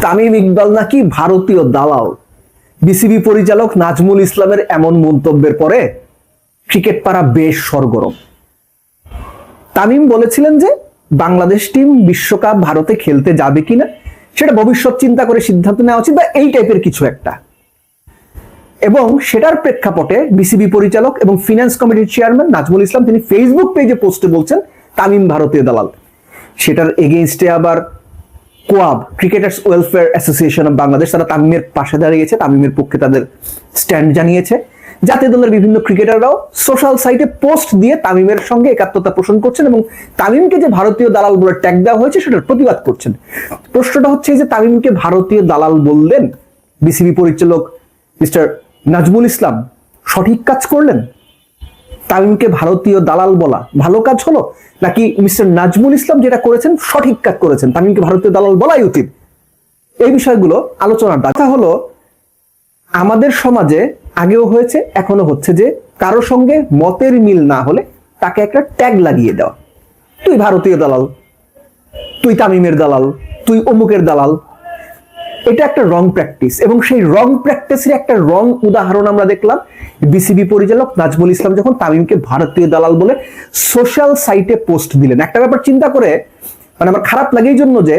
তামিম ইকবাল নাকি ভারতীয় দালাল। বিসিবি পরিচালক নাজমুল ইসলামের এমন মন্তব্যের পরে ক্রিকেট পাড়া বেশ সরগরম। তামিম বলেছিলেন যে বাংলাদেশ টিম বিশ্বকাপ ভারতে খেলতে যাবে কিনা সেটা ভবিষ্যৎ চিন্তা করে সিদ্ধান্ত নেওয়া উচিত, বা এই টাইপের কিছু একটা। এবং সেটার প্রেক্ষাপটে বিসিবি পরিচালক এবং ফিনান্স কমিটির চেয়ারম্যান নাজমুল ইসলাম তিনি ফেসবুক পেজে পোস্টে বলছেন তামিম ভারতীয় দালাল। সেটার এগেইনস্টে আবার কোয়াব, cricketers welfare association of Bangladesh, তারা তামিমের পাশে দাঁড়িয়েছে, তামিমের পক্ষে তাদের স্ট্যান্ড জানিয়েছে। জাতীয় দলের বিভিন্ন ক্রিকেটাররাও সোশ্যাল সাইটে পোস্ট দিয়ে তামিমের সঙ্গে একাত্মতা পোষণ করছেন এবং তামিমকে যে ভারতীয় দালাল বলে ট্যাগ দেওয়া হয়েছে সেটার প্রতিবাদ করছেন। প্রশ্নটা হচ্ছে যে তামিমকে ভারতীয় দালাল বললেন বিসিবি পরিচালক মিস্টার নাজমুল ইসলাম, সঠিক কাজ করলেন? তামিমকে ভারতীয় দালাল বলা ভালো কাজ হলো, নাকি মিস্টার নাজমুল ইসলাম যেটা করেছেন সঠিক কাজ করেছেন, তামিমকে ভারতীয় দালাল বলাই উচিত? এই বিষয়গুলো আলোচনার কথা হলো। আমাদের সমাজে আগেও হয়েছে, এখনো হচ্ছে, যে কারো সঙ্গে মতের মিল না হলে তাকে একটা ট্যাগ লাগিয়ে দেওয়া, তুই ভারতীয় দালাল, তুই তামিমের দালাল, তুই অমুকের দালাল। এটা একটা রং প্র্যাকটিস, এবং সেই রং প্র্যাকটিসের একটা রং উদাহরণ আমরা দেখলাম বিসিবি পরিচালক নাজমুল ইসলাম যখন তামিমকে ভারতীয় দালাল বলে সোশ্যাল সাইটে পোস্ট দিলেন। একটা ব্যাপার চিন্তা করে মানে আমার খারাপ লাগে এই জন্য যে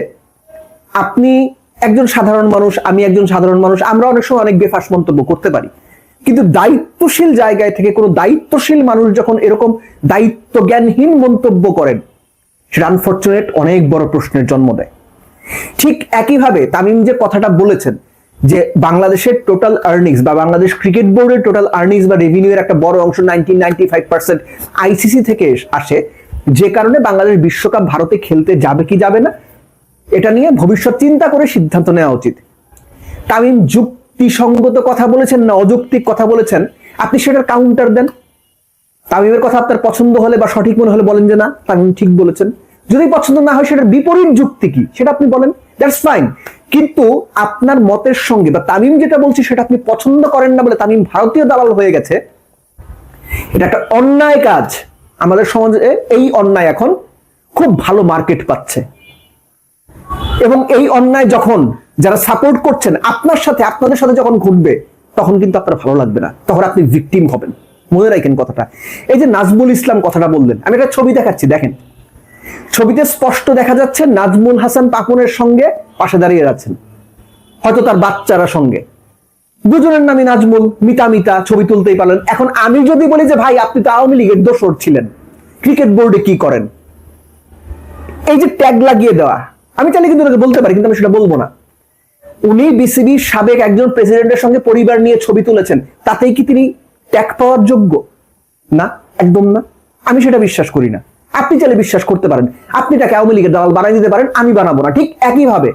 আপনি একজন সাধারণ মানুষ, আমি একজন সাধারণ মানুষ, আমরা অনেক সময় অনেক বেফাস মন্তব্য করতে পারি, কিন্তু দায়িত্বশীল জায়গায় থেকে কোনো দায়িত্বশীল মানুষ যখন এরকম দায়িত্ব জ্ঞানহীন মন্তব্য করেন সেটা আনফরচুনেট অনেক বড় প্রশ্নের জন্ম দেয়। ঠিক একইভাবে তামিম যে কথাটা বলেছেন যে বাংলাদেশের টোটাল আর্নিংস বা বাংলাদেশ ক্রিকেট বোর্ডের টোটাল আর্নিংস বা রেভিনিউয়ের একটা বড় অংশ 95% আইসিসি থেকে আসে, যে কারণে বাংলাদেশ বিশ্বকাপ ভারতে খেলতে যাবে কি যাবে না এটা নিয়ে ভবিষ্যৎ চিন্তা করে সিদ্ধান্ত নেওয়া উচিত। তামিম যুক্তিসঙ্গত কথা বলেছেন না অযৌক্তিক কথা বলেছেন, আপনি সেটার কাউন্টার দেন। তামিমের কথা আপনার পছন্দ হলে বা সঠিক মনে হলে বলেন যে না তামিম ঠিক বলেছেন, যদি পছন্দ না হয় সেটার বিপরীত যুক্তি কি সেটা আপনি বলেন, দ্যাটস ফাইন। কিন্তু আপনার মতের সঙ্গে বা তামিম যেটা বলছে সেটা আপনি পছন্দ করেন না বলে তামিম ভারতীয় দালাল হয়ে গেছে, এটা একটা অন্যায় কাজ। আমাদের সমাজে এই অন্যায় এখন খুব ভালো মার্কেট পাচ্ছে, এবং এই অন্যায় যখন যারা সাপোর্ট করছেন আপনার সাথে আপনাদের সাথে যখন ঘটবে তখন কিন্তু আপনার ভালো লাগবে না, তখন আপনি ভিকটিম হবেন। মনে রাখেন কথাটা। এই যে নাজমুল ইসলাম কথাটা বললেন, আমি একটা ছবি দেখাচ্ছি, দেখেন ছবিতে স্পষ্ট দেখা যাচ্ছে নাজমুল হাসান পাপনের সঙ্গে পাশে দাঁড়িয়ে যাচ্ছেন, হয়তো তার বাচ্চারা সঙ্গে, দুজনের নামই নাজমুল, মিতা ছবি তুলতেই পারলেন। এখন আমি যদি বলি যে ভাই আপনি তো আওয়ামী লীগের দোসর ছিলেন, ক্রিকেট বোর্ডে কি করেন, এই যে ট্যাগ লাগিয়ে দেওয়া, আমি চাইলে কিন্তু বলতে পারি, কিন্তু আমি সেটা বলবো না। উনি বিসিবির সাবেক একজন প্রেসিডেন্টের সঙ্গে পরিবার নিয়ে ছবি তুলেছেন, তাতেই কি তিনি ট্যাগ পাওয়ার যোগ্য? না, একদম না। আমি সেটা বিশ্বাস করি না। আপনি চাইলে বিশ্বাস করতে পারেন, আপনি তাকে আওয়ামী লীগের দালাল বানাই দিতে পারেন, আমি বানাবো না। ঠিক একইভাবে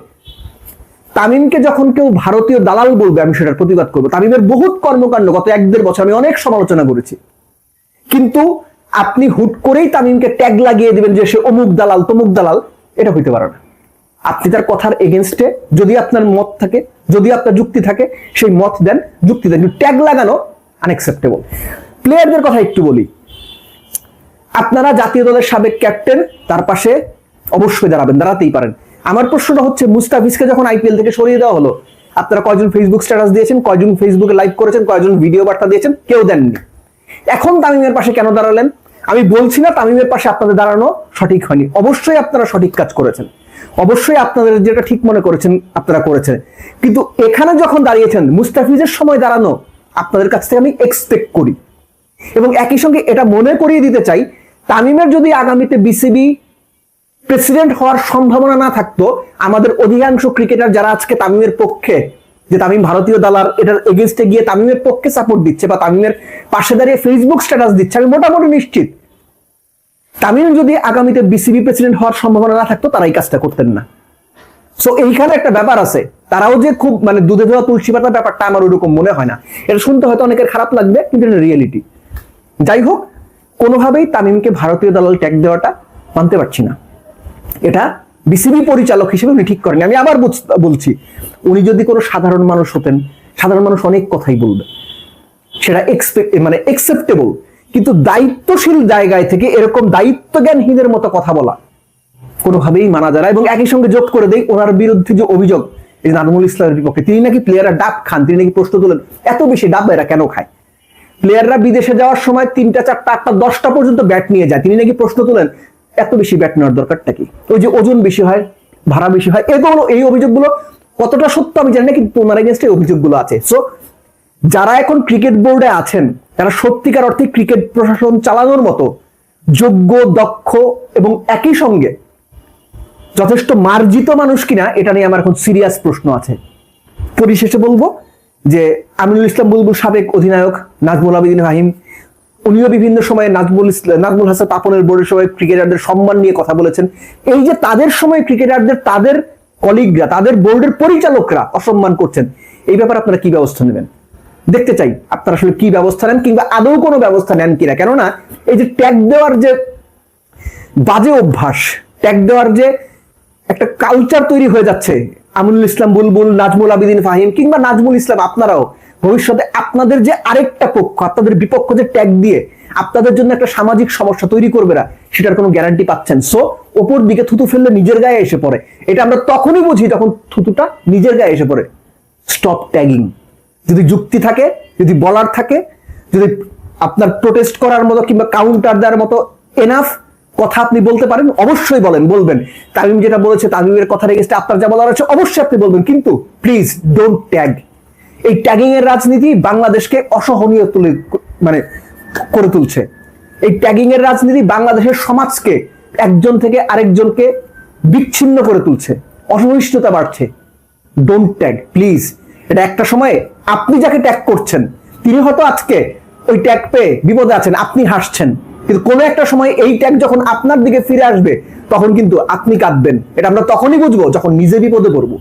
তামিমকে যখন কেউ ভারতীয় দালাল বলবে আমি সেটার প্রতিবাদ করবো। তামিমের বহুত কর্মকাণ্ড গত 1-1.5 বছর আমি অনেক সমালোচনা করেছি, কিন্তু আপনি হুট করেই তামিমকে ট্যাগ লাগিয়ে দিবেন যে সে অমুক দালাল তমুক দালাল, এটা হইতে পারে না। আপনি তার কথার এগেনস্টে যদি আপনার মত থাকে, যদি আপনার যুক্তি থাকে, সেই মত দেন, যুক্তি দেন, কিন্তু ট্যাগ লাগানো আনএক্সেপ্টেবল। প্লেয়ারদের কথা একটু বলি। আপনারা জাতীয় দলের সাবেক ক্যাপ্টেন, তার পাশে অবশ্যই দাঁড়াবেন, দাঁড়াতেই পারেন। আমার প্রশ্নটা হচ্ছে মুস্তাফিজকে যখন আইপিএল থেকে সরিয়ে দেওয়া হলো, আপনারা কয়জন ফেসবুক স্ট্যাটাস দিয়েছেন, কয়জন ফেসবুকে লাইভ করেছেন, কয়জন ভিডিও বার্তা দিয়েছেন? কেউ দেননি। এখন তামিমের পাশে কেন দাঁড়ালেন? আমি বলছি না তামিমের পাশে আপনাদের দাঁড়ানো সঠিক হয়নি, অবশ্যই আপনারা সঠিক কাজ করেছেন, অবশ্যই আপনাদের যেটা ঠিক মনে করেছেন আপনারা করেছেন, কিন্তু এখানে যখন দাঁড়িয়েছেন মুস্তাফিজের সময় দাঁড়ানো আপনাদের কাছ থেকে আমি এক্সপেক্ট করি। এবং একই সঙ্গে এটা মনে করিয়ে দিতে চাই, তামিমের যদি আগামীতে বিসিবি প্রেসিডেন্ট হওয়ার সম্ভাবনা না থাকতো, আমাদের অধিকাংশ ক্রিকেটার যারা আজকে তামিমের পক্ষে, যে তামিম ভারতীয় দালাল, এটার এগেইনস্টে গিয়ে তামিমের পক্ষে সাপোর্ট দিচ্ছে বা তামিমের পাশে দাঁড়িয়ে ফেসবুক স্ট্যাটাস দিচ্ছে, আমি মোটামুটি নিশ্চিত তামিম যদি আগামীতে বিসিবি প্রেসিডেন্ট হওয়ার সম্ভাবনা না থাকতো তারা এই কাজটা করতেন না। সো এইখানে একটা ব্যাপার আছে, তারাও যে খুব মানে দুধে ধোয়া তুলসী পাতা ব্যাপারটা আমার ওরকম মনে হয় না। এটা শুনতে হয়তো অনেকের খারাপ লাগবে, কিন্তু এটা রিয়েলিটি। যাই হোক, কোনোভাবেই তামিমকে ভারতীয় দালাল ট্যাগ দেওয়াটা মানতে পারছি না। এটা বিসিবি পরিচালক হিসেবে উনি ঠিক করেন। আমি আবার বলছি, উনি যদি কোনো সাধারণ মানুষ হতেন, সাধারণ মানুষ অনেক কথাই বলবে, সেটা একসেপ্টেবল, কিন্তু দায়িত্বশীল জায়গায় থেকে এরকম দায়িত্ব জ্ঞানহীনের মতো কথা বলা কোনোভাবেই মানা যায় না। এবং একই সঙ্গে যোগ করে দেই, ওনার বিরুদ্ধে যে অভিযোগ এই নাজমুল ইসলামের বিপক্ষে। তিনি নাকি প্লেয়াররা ডাব খান, তিনি নাকি প্রশ্ন তোলেন এত বেশি ডাব এরা কেন খায়? প্লেয়াররা বিদেশে যাওয়ার সময় 3টা 4টা 8টা 10টা পর্যন্ত ব্যাট নিয়ে যায়, তিনি নাকি প্রশ্ন তোলেন এত বেশি ব্যাট নেওয়ার দরকারটা কি? ওই যে ওজন বেশি হয়, ভাড়া বেশি হয়, এগুলো এই অভিযোগগুলো কতটা সত্য আমি জানি না, কিন্তু ওনার এগেইনস্টে এই অভিযোগগুলো আছে। সো যারা এখন ক্রিকেট বোর্ডে আছেন তারা সত্যিকার অর্থে ক্রিকেট প্রশাসন চালানোর মতো যোগ্য, দক্ষ এবং একই সঙ্গে যথেষ্ট মার্জিত মানুষ কিনা, এটা নিয়ে আমার এখন সিরিয়াস প্রশ্ন আছে। পরিশেষে বলবো যে আমিনুল ইসলাম বুলবুল, সাবেক অধিনায়ক নাজমুল আবেদীন ফাহিম, উনিও বিভিন্ন সময়ে নাজমুল হাসান পাপনের বোর্ডের সময় ক্রিকেটারদের সম্মান নিয়ে কথা বলেছেন। এই যে তাদের সময় ক্রিকেটারদের তাদের কলিগরা, তাদের বোর্ডের পরিচালকরা অসম্মান করছেন, এই ব্যাপারে আপনারা কি ব্যবস্থা নেবেন? দেখতে চাই আপনারা আসলে কি ব্যবস্থা নেন, কিংবা আদৌ কোনো ব্যবস্থা নেন কিনা। কেননা এই যে ট্যাগ দেওয়ার যে বাজে অভ্যাস, ট্যাগ দেওয়ার যে একটা কালচার তৈরি হয়ে যাচ্ছে, আমিনুল ইসলাম বুলবুল, নাজমুল আবেদীন ফাহিম কিংবা নাজমুল ইসলাম, আপনারাও ভবিষ্যতে আপনাদের যে আরেকটা পক্ষ, আপনাদের বিপক্ষ যে ট্যাগ দিয়ে আপনাদের জন্য একটা সামাজিক সমস্যা তৈরি করবে না, সেটার কোনো গ্যারান্টি পাচ্ছেন। সো ওপর দিকে থুতু ফেললে নিজের গায়ে এসে পড়ে, এটা আমরা তখনই বুঝি যখন থুতুটা নিজের গায়ে এসে পড়ে। Stop tagging. যদি যুক্তি থাকে, যদি বলার থাকে, যদি আপনার প্রোটেস্ট করার মতো কিংবা কাউন্টার দেওয়ার মতো এনাফ কথা আপনি বলতে পারেন, অবশ্যই বলবেন। তামিম যেটা বলেছে, তামিমের কথার এগেইনস্টে আপনার যা বলার আছে অবশ্যই আপনি বলবেন, কিন্তু প্লিজ ডোন্ট ট্যাগ। এই ট্যাগিং এর রাজনীতি বাংলাদেশকে অসহনীয় করে তুলছে। এই ট্যাগিং এর রাজনীতি বাংলাদেশের সমাজকে একজন থেকে আরেকজনকে বিচ্ছিন্ন করে তুলছে, অসহিষ্ণুতা বাড়ছে। Don't tag please. এটা একটা সময়ে আপনি যাকে ট্যাগ করছেন তিনি হয়তো আজকে ওই ট্যাগ পেয়ে বিপদে আছেন, আপনি হাসছেন, কিন্তু কোনো একটা সময় এই ট্যাগ যখন আপনার দিকে ফিরে আসবে তখন কিন্তু আপনি কাঁদবেন। এটা আমরা তখনই বুঝবো যখন নিজে বিপদে পড়বো।